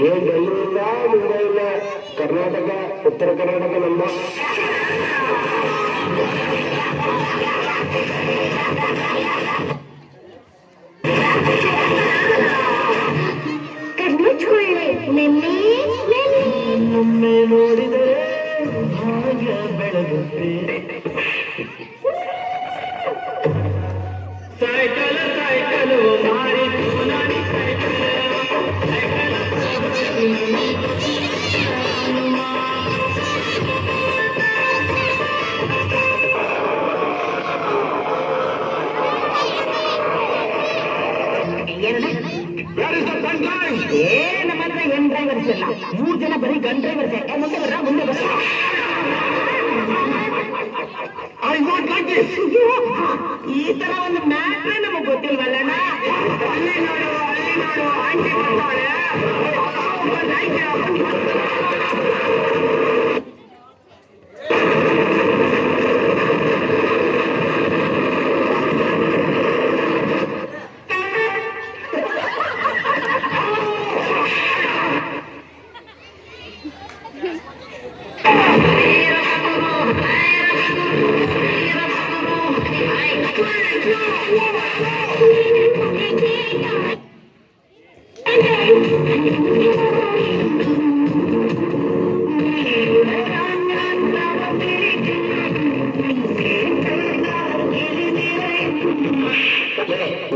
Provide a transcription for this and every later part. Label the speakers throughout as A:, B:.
A: ಬೆಂಗಳೂರಿಲ್ಲ ಮುಂಬೈಲ್ಲ ಕರ್ನಾಟಕ ಉತ್ತರ ಕರ್ನಾಟಕ ನಮ್ಮ
B: ಒಮ್ಮೆ ನೋಡಿದರೆ ಭಾಗ್ಯ ಬೆಳಗುತ್ತೆ. ಸೈಕಲ್ ಸೈಕಲು ಮಾರಿ
C: ನಮ್ಮ ಹತ್ರ ಹೆಣ್ ಡ್ರೈವರ್ಸ್ ಇಲ್ಲ, 3 ಜನ ಬರೀ ಗನ್ ಡ್ರೈವರ್ಸ್. ಮುಂದೆ ಬರ್ರ ಮುಂದೆ ಬರ್ರ. ಈ ತರ ಒಂದು ಮ್ಯಾಟ್ರೇ ನಮಗ್ ಗೊತ್ತಿಲ್ವಲ್ಲಣ್ಣ. ಅಲ್ಲಿ ನೋಡು ಆಂಟಿ ಬರ್ತಾಳೆ.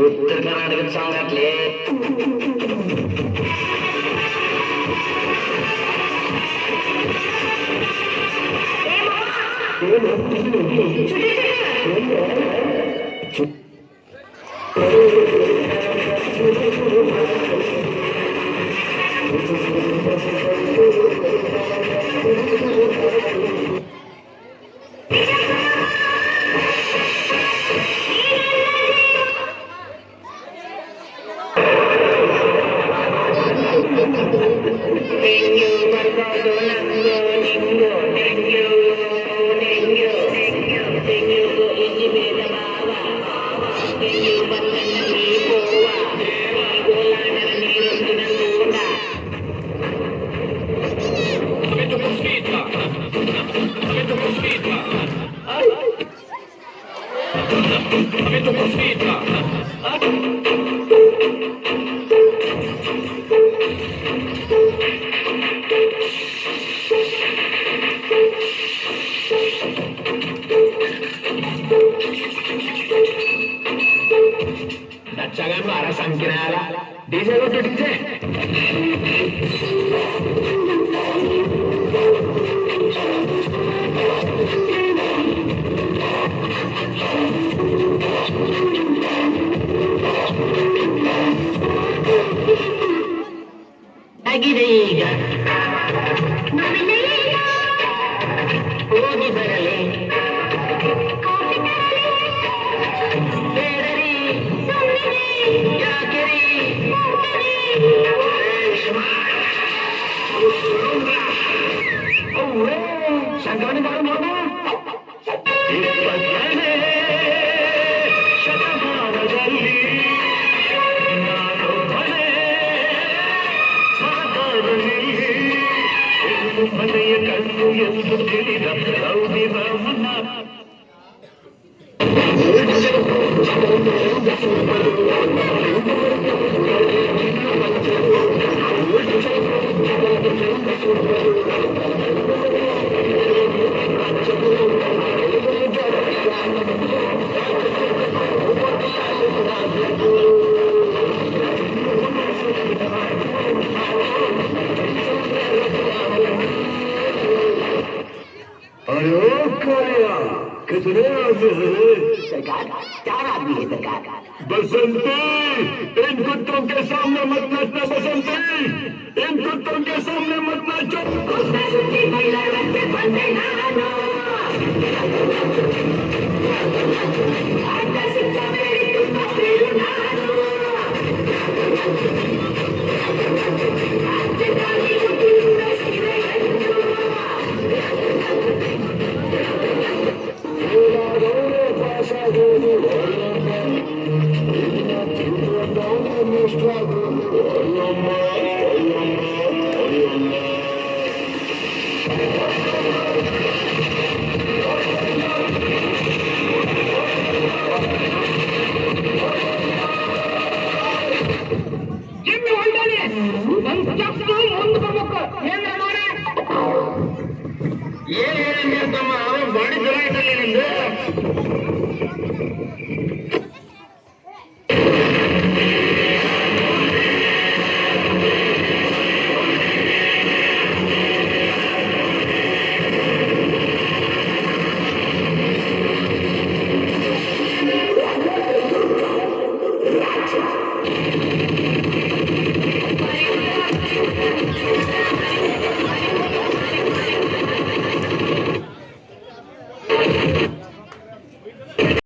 B: ಉತ್ತರ ಕರ್ನಾಟಕದ ಸಾಂಗ್ ಹಾಕ್ಲಿ. Daccagan para sangkinala. DJ lo ke DJ. Agideiga. Navineiga. Ogi barale. Sankranti ಬಾಳ ನೋಡ ಶತಮಾನದಲ್ಲಿ ನಾನೊಬ್ಬನೇ ಸಾಕಾರದಲ್ಲಿ ಮನೆಯ ಕಣ್ಣು ಎಂದು ತಿಳಿದ ರೌಡಿ ರಾಮನ कितने आदमी हैं?
C: सरकार 4 आदमी है सरकार।
B: बसंती, इन कुत्तों के सामने मत नाचना बसंती, इन कुत्तों के सामने मत नाचो।
C: Thank you. ಆ